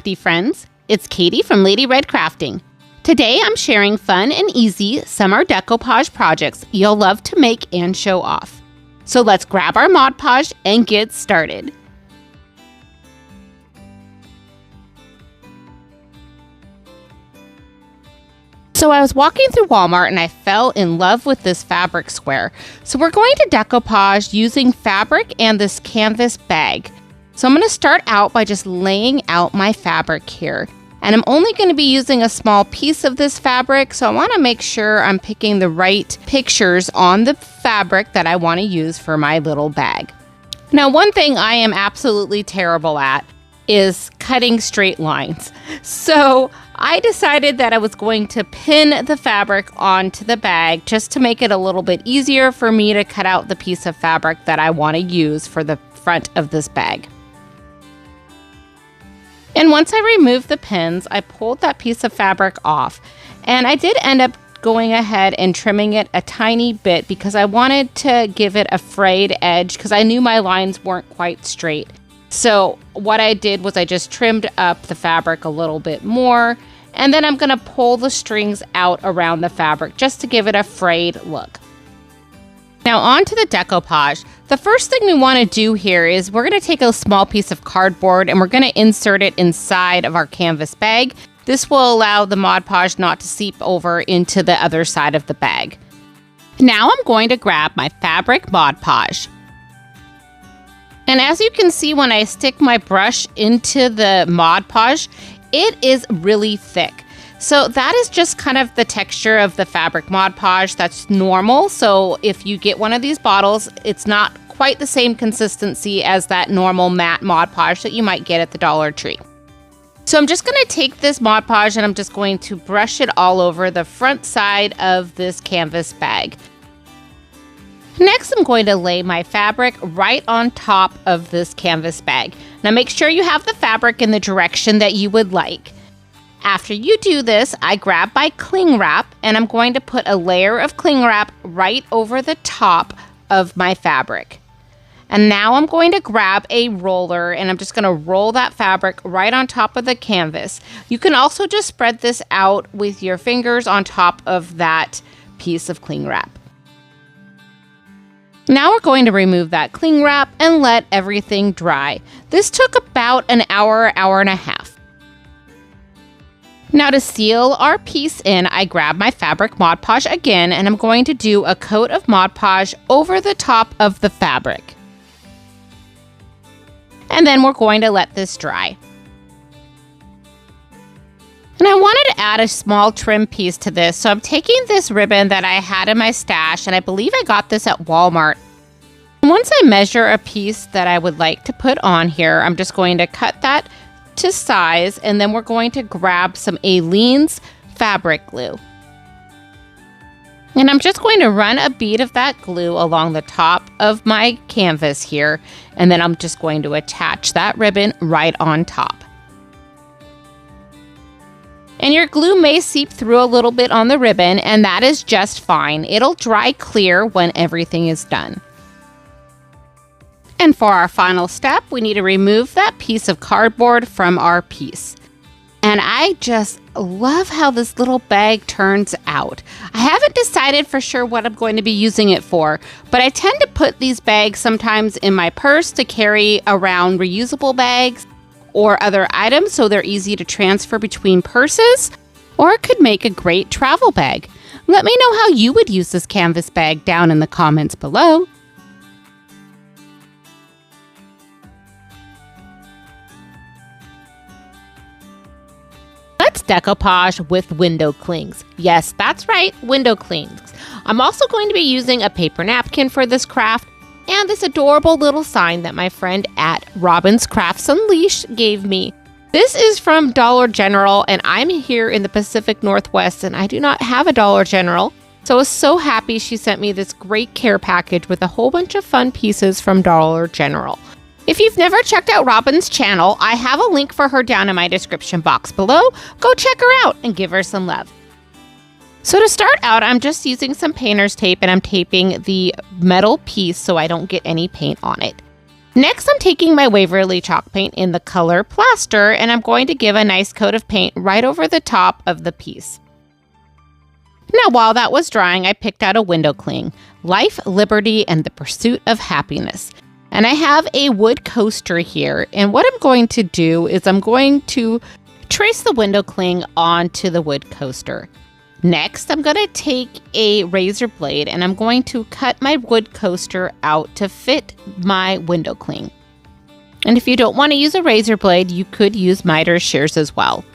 crafty friends. It's Katie from Lady Red Crafting. Today I'm sharing fun and easy summer decoupage projects you'll love to make and show off. So let's grab our Mod Podge and get started. So I was walking through Walmart and I fell in love with this fabric square. So we're going to decoupage using fabric and this canvas bag. So I'm going to start out by just laying out my fabric here. And I'm only going to be using a small piece of this fabric, so I want to make sure I'm picking the right pictures on the fabric that I want to use for my little bag. Now, one thing I am absolutely terrible at is cutting straight lines. So I decided that I was going to pin the fabric onto the bag just to make it a little bit easier for me to cut out the piece of fabric that I want to use for the front of this bag. And once I removed the pins, I pulled that piece of fabric off. And I did end up going ahead and trimming it a tiny bit because I wanted to give it a frayed edge because I knew my lines weren't quite straight. So what I did was I just trimmed up the fabric a little bit more, and then I'm going to pull the strings out around the fabric just to give it a frayed look. Now on to the decoupage. The first thing we want to do here is we're going to take a small piece of cardboard and we're going to insert it inside of our canvas bag. This will allow the Mod Podge not to seep over into the other side of the bag. Now I'm going to grab my fabric Mod Podge. And as you can see, when I stick my brush into the Mod Podge, it is really thick. So that is just kind of the texture of the fabric Mod Podge. That's normal. So if you get one of these bottles, it's not quite the same consistency as that normal matte Mod Podge that you might get at the Dollar Tree. So I'm just going to take this Mod Podge and I'm just going to brush it all over the front side of this canvas bag. Next, I'm going to lay my fabric right on top of this canvas bag. Now make sure you have the fabric in the direction that you would like. After you do this, I grab my cling wrap and I'm going to put a layer of cling wrap right over the top of my fabric. And now I'm going to grab a roller and I'm just going to roll that fabric right on top of the canvas. You can also just spread this out with your fingers on top of that piece of cling wrap. Now we're going to remove that cling wrap and let everything dry. This took about an hour, hour and a half. Now to seal our piece in, I grab my fabric Mod Podge again and I'm going to do a coat of Mod Podge over the top of the fabric. And then we're going to let this dry. And I wanted to add a small trim piece to this, so I'm taking this ribbon that I had in my stash, and I believe I got this at Walmart. Once I measure a piece that I would like to put on here, I'm just going to cut that to size, and then we're going to grab some Aleene's fabric glue. And I'm just going to run a bead of that glue along the top of my canvas here, and then I'm just going to attach that ribbon right on top. And your glue may seep through a little bit on the ribbon, and that is just fine. It'll dry clear when everything is done. And for our final step, we need to remove that piece of cardboard from our piece. And I just love how this little bag turns out. I haven't decided for sure what I'm going to be using it for, but I tend to put these bags sometimes in my purse to carry around reusable bags or other items so they're easy to transfer between purses, or it could make a great travel bag. Let me know how you would use this canvas bag down in the comments below. Let's decoupage with window clings. Yes, that's right, window clings. I'm also going to be using a paper napkin for this craft, and this adorable little sign that my friend at Robin's Crafts Unleashed gave me. This is from Dollar General, and I'm here in the Pacific Northwest, and I do not have a Dollar General. So I was so happy she sent me this great care package with a whole bunch of fun pieces from Dollar General. If you've never checked out Robin's channel, I have a link for her down in my description box below. Go check her out and give her some love. So to start out, I'm just using some painter's tape and I'm taping the metal piece so I don't get any paint on it. Next, I'm taking my Waverly chalk paint in the color Plaster, and I'm going to give a nice coat of paint right over the top of the piece. Now, while that was drying, I picked out a window cling, Life, Liberty, and the Pursuit of Happiness. And I have a wood coaster here, and what I'm going to do is I'm going to trace the window cling onto the wood coaster. Next, I'm going to take a razor blade and I'm going to cut my wood coaster out to fit my window cling. And if you don't want to use a razor blade, you could use miter shears as well.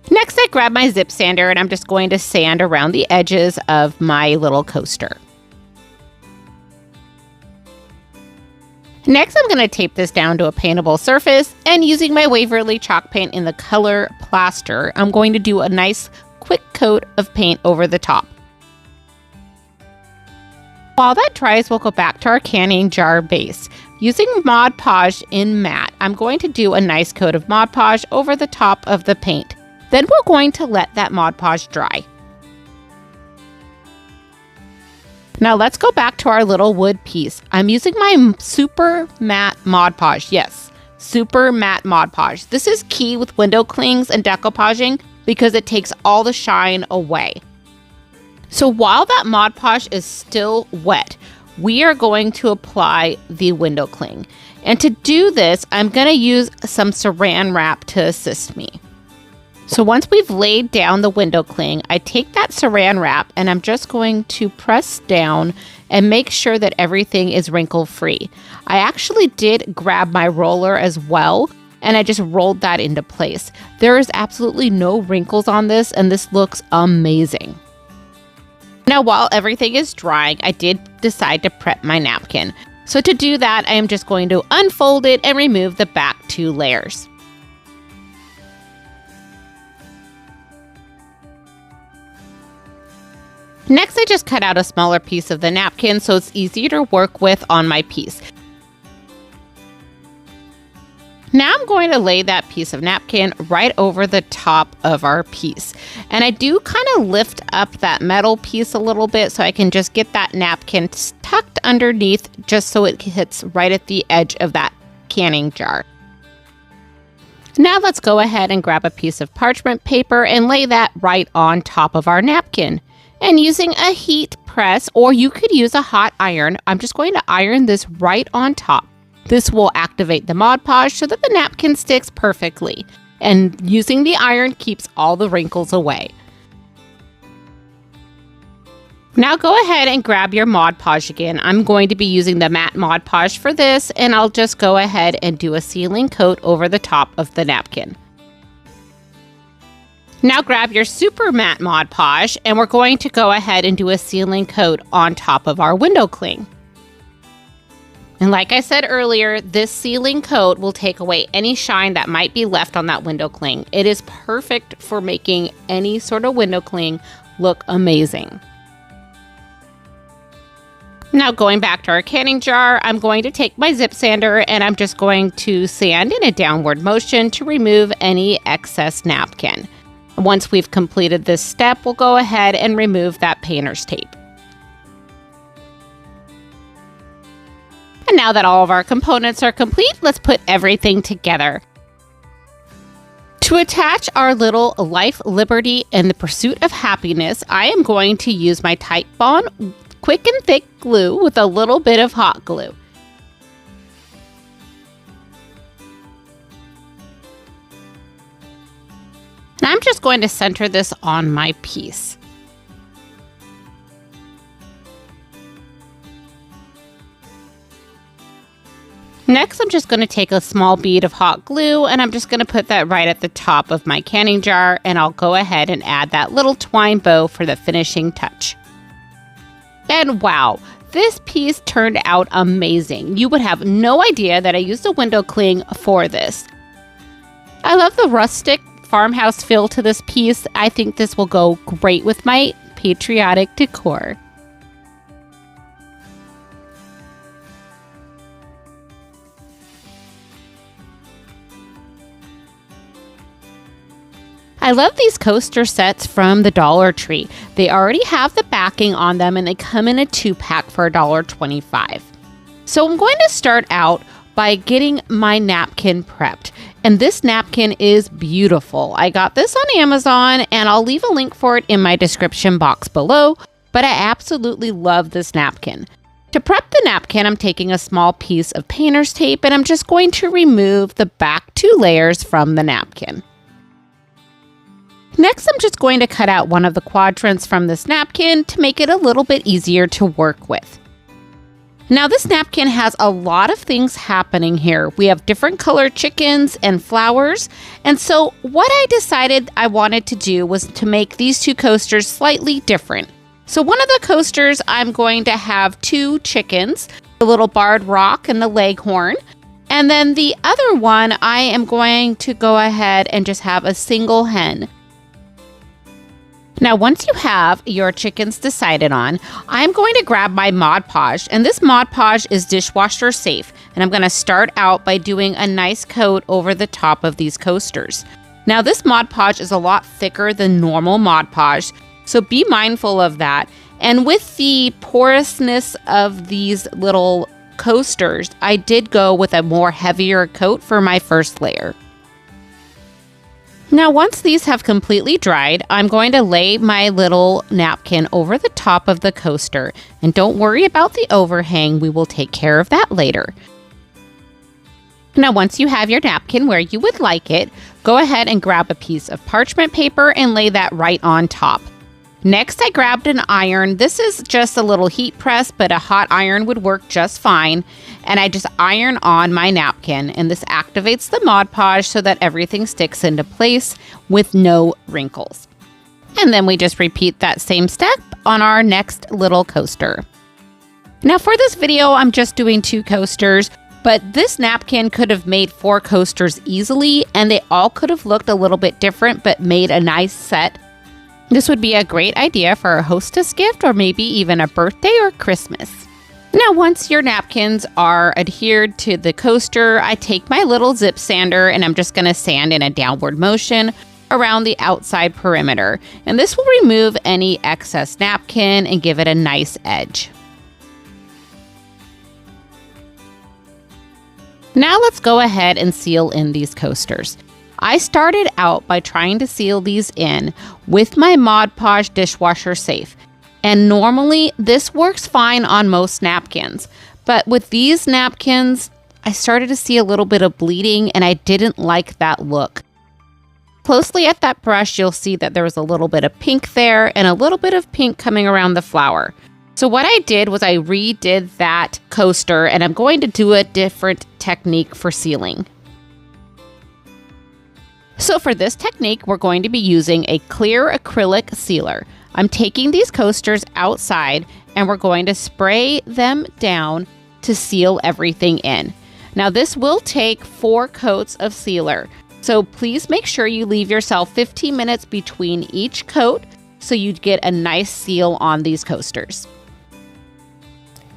Next, I grab my zip sander and I'm just going to sand around the edges of my little coaster. Next, I'm going to tape this down to a paintable surface, and using my Waverly chalk paint in the color Plaster, I'm going to do a nice quick coat of paint over the top. While that dries, we'll go back to our canning jar base. Using Mod Podge in matte, I'm going to do a nice coat of Mod Podge over the top of the paint. Then we're going to let that Mod Podge dry. Now let's go back to our little wood piece. I'm using my Super Matte Mod Podge. Yes, Super Matte Mod Podge. This is key with window clings and decoupaging because it takes all the shine away. So while that Mod Podge is still wet, we are going to apply the window cling. And to do this, I'm going to use some saran wrap to assist me. So once we've laid down the window cling, I take that saran wrap and I'm just going to press down and make sure that everything is wrinkle free. I actually did grab my roller as well and I just rolled that into place. There is absolutely no wrinkles on this and this looks amazing. Now while everything is drying, I did decide to prep my napkin. So to do that, I am just going to unfold it and remove the back 2 layers. Next, I just cut out a smaller piece of the napkin so it's easier to work with on my piece. Now I'm going to lay that piece of napkin right over the top of our piece. And I do kind of lift up that metal piece a little bit so I can just get that napkin tucked underneath just so it hits right at the edge of that canning jar. Now let's go ahead and grab a piece of parchment paper and lay that right on top of our napkin. And using a heat press, or you could use a hot iron, I'm just going to iron this right on top. This will activate the Mod Podge so that the napkin sticks perfectly. And using the iron keeps all the wrinkles away. Now go ahead and grab your Mod Podge again. I'm going to be using the matte Mod Podge for this, and I'll just go ahead and do a sealing coat over the top of the napkin. Now grab your Super Matte Mod Podge and we're going to go ahead and do a sealing coat on top of our window cling. And like I said earlier, this sealing coat will take away any shine that might be left on that window cling. It is perfect for making any sort of window cling look amazing. Now going back to our canning jar, I'm going to take my zip sander and I'm just going to sand in a downward motion to remove any excess napkin. Once we've completed this step, we'll go ahead and remove that painter's tape. And now that all of our components are complete, let's put everything together. To attach our little Life, Liberty, and the Pursuit of Happiness, I am going to use my Titebond quick and thick glue with a little bit of hot glue. And I'm just going to center this on my piece. Next, I'm just going to take a small bead of hot glue and I'm just going to put that right at the top of my canning jar, and I'll go ahead and add that little twine bow for the finishing touch. And wow, this piece turned out amazing. You would have no idea that I used a window cling for this. I love the rustic farmhouse feel to this piece. I think this will go great with my patriotic decor. I love these coaster sets from the Dollar Tree. They already have the backing on them and they come in a 2-pack for $1.25. So I'm going to start out by getting my napkin prepped. And this napkin is beautiful. I got this on Amazon, and I'll leave a link for it in my description box below, but I absolutely love this napkin. To prep the napkin, I'm taking a small piece of painter's tape, and I'm just going to remove the back 2 layers from the napkin. Next, I'm just going to cut out one of the quadrants from this napkin to make it a little bit easier to work with. Now, this napkin has a lot of things happening here. We have different colored chickens and flowers. And so what I decided I wanted to do was to make these 2 coasters slightly different. So one of the coasters, I'm going to have 2 chickens, the little barred rock and the leghorn. And then the other one, I am going to go ahead and just have a single hen. Now, once you have your chickens decided on, I'm going to grab my Mod Podge, and this Mod Podge is dishwasher safe. And I'm going to start out by doing a nice coat over the top of these coasters. Now, this Mod Podge is a lot thicker than normal Mod Podge, so be mindful of that. And with the porousness of these little coasters, I did go with a more heavier coat for my first layer. Now, once these have completely dried, I'm going to lay my little napkin over the top of the coaster. And don't worry about the overhang, we will take care of that later. Now, once you have your napkin where you would like it, go ahead and grab a piece of parchment paper and lay that right on top. Next, I grabbed an iron. This is just a little heat press, but a hot iron would work just fine. And I just iron on my napkin, and this activates the Mod Podge so that everything sticks into place with no wrinkles. And then we just repeat that same step on our next little coaster. Now for this video, I'm just doing 2 coasters, but this napkin could have made 4 coasters easily, and they all could have looked a little bit different, but made a nice set. This would be a great idea for a hostess gift or maybe even a birthday or Christmas. Now, once your napkins are adhered to the coaster, I take my little zip sander and I'm just going to sand in a downward motion around the outside perimeter. And this will remove any excess napkin and give it a nice edge. Now let's go ahead and seal in these coasters. I started out by trying to seal these in with my Mod Podge Dishwasher Safe. And normally this works fine on most napkins. But with these napkins, I started to see a little bit of bleeding and I didn't like that look. Closely at that brush, you'll see that there was a little bit of pink there and a little bit of pink coming around the flower. So what I did was I redid that coaster and I'm going to do a different technique for sealing. So for this technique, we're going to be using a clear acrylic sealer. I'm taking these coasters outside and we're going to spray them down to seal everything in. Now this will take 4 coats of sealer. So please make sure you leave yourself 15 minutes between each coat so you get a nice seal on these coasters.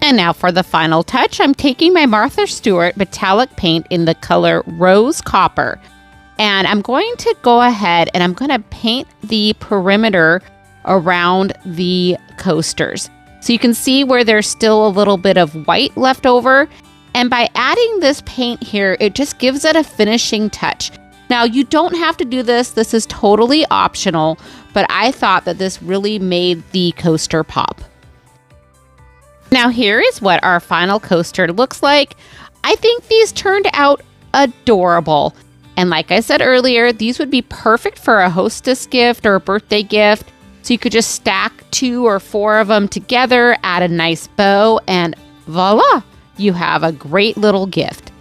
And now for the final touch, I'm taking my Martha Stewart metallic paint in the color Rose Copper. And I'm going to go ahead and I'm going to paint the perimeter around the coasters. So you can see where there's still a little bit of white left over. And by adding this paint here, it just gives it a finishing touch. Now, you don't have to do this. This is totally optional, but I thought that this really made the coaster pop. Now, here is what our final coaster looks like. I think these turned out adorable. And like I said earlier, these would be perfect for a hostess gift or a birthday gift. So you could just stack 2 or 4 of them together, add a nice bow, and voila, you have a great little gift.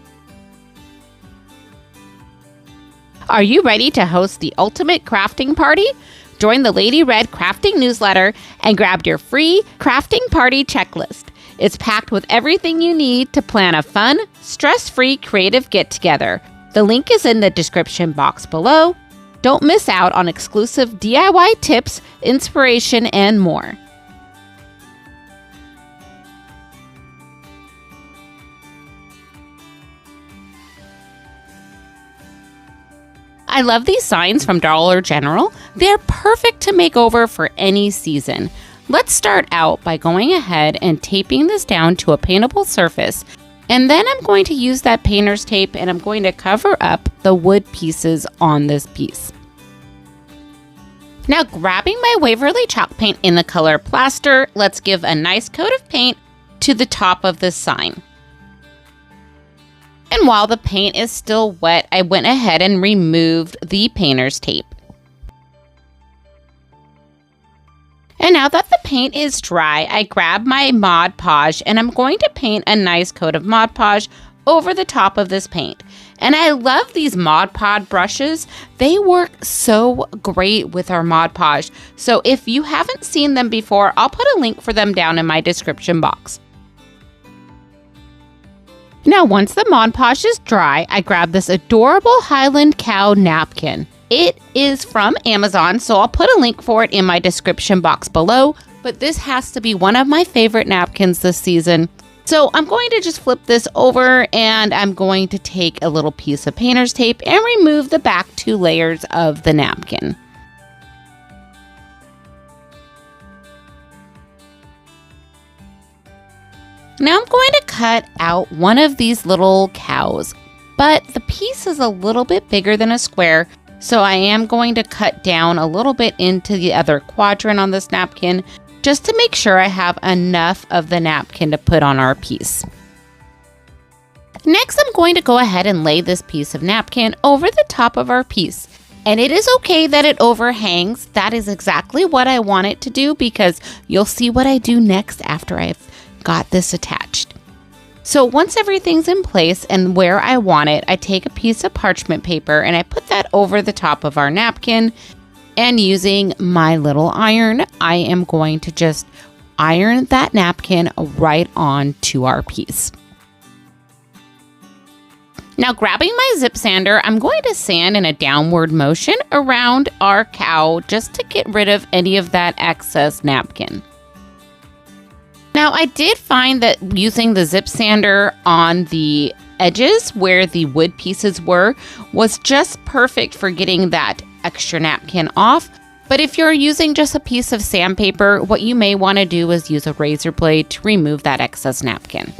Are you ready to host the ultimate crafting party? Join the Lady Red crafting newsletter and grab your free crafting party checklist. It's packed with everything you need to plan a fun, stress-free creative get-together. The link is in the description box below. Don't miss out on exclusive DIY tips, inspiration, and more. I love these signs from Dollar General. They're perfect to make over for any season. Let's start out by going ahead and taping this down to a paintable surface. And then I'm going to use that painter's tape and I'm going to cover up the wood pieces on this piece. Now grabbing my Waverly chalk paint in the color Plaster, let's give a nice coat of paint to the top of this sign. And while the paint is still wet, I went ahead and removed the painter's tape. And now that the paint is dry, I grab my Mod Podge and I'm going to paint a nice coat of Mod Podge over the top of this paint. And I love these Mod Podge brushes. They work so great with our Mod Podge. So if you haven't seen them before, I'll put a link for them down in my description box. Now once the Mod Podge is dry, I grab this adorable Highland Cow napkin. It is from Amazon, so I'll put a link for it in my description box below, but this has to be one of my favorite napkins this season. So I'm going to just flip this over and I'm going to take a little piece of painter's tape and remove the back 2 layers of the napkin. Now I'm going to cut out one of these little cows, but the piece is a little bit bigger than a square. So I am going to cut down a little bit into the other quadrant on this napkin just to make sure I have enough of the napkin to put on our piece. Next, I'm going to go ahead and lay this piece of napkin over the top of our piece. And it is okay that it overhangs. That is exactly what I want it to do because you'll see what I do next after I've got this attached. So once everything's in place and where I want it, I take a piece of parchment paper and I put that over the top of our napkin. And using my little iron, I am going to just iron that napkin right onto our piece. Now grabbing my zip sander, I'm going to sand in a downward motion around our cow just to get rid of any of that excess napkin. Now I did find that using the zip sander on the edges where the wood pieces were was just perfect for getting that extra napkin off. But if you're using just a piece of sandpaper, what you may want to do is use a razor blade to remove that excess napkin.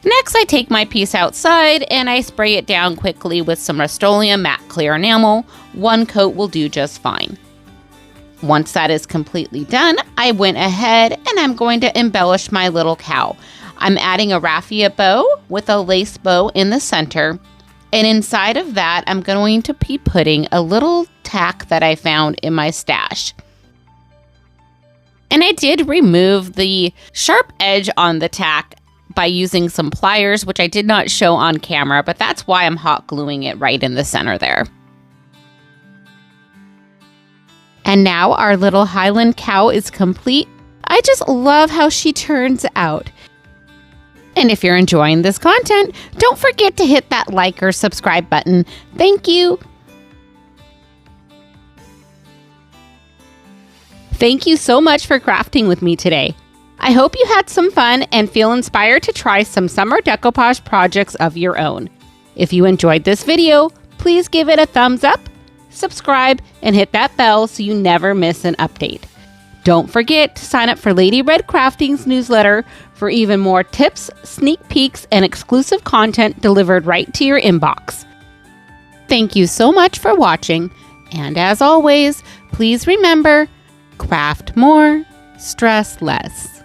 Next, I take my piece outside and I spray it down quickly with some Rust-Oleum matte clear enamel. One coat will do just fine. Once that is completely done, I went ahead and I'm going to embellish my little cow. I'm adding a raffia bow with a lace bow in the center. And inside of that, I'm going to be putting a little tack that I found in my stash. And I did remove the sharp edge on the tack by using some pliers, which I did not show on camera, but that's why I'm hot gluing it right in the center there. And now our little Highland cow is complete. I just love how she turns out. And if you're enjoying this content, don't forget to hit that like or subscribe button. Thank you. Thank you so much for crafting with me today. I hope you had some fun and feel inspired to try some summer decoupage projects of your own. If you enjoyed this video, please give it a thumbs up, subscribe, and hit that bell so you never miss an update. Don't forget to sign up for Lady Red Crafting's newsletter for even more tips, sneak peeks, and exclusive content delivered right to your inbox. Thank you so much for watching, and as always, please remember, craft more, stress less.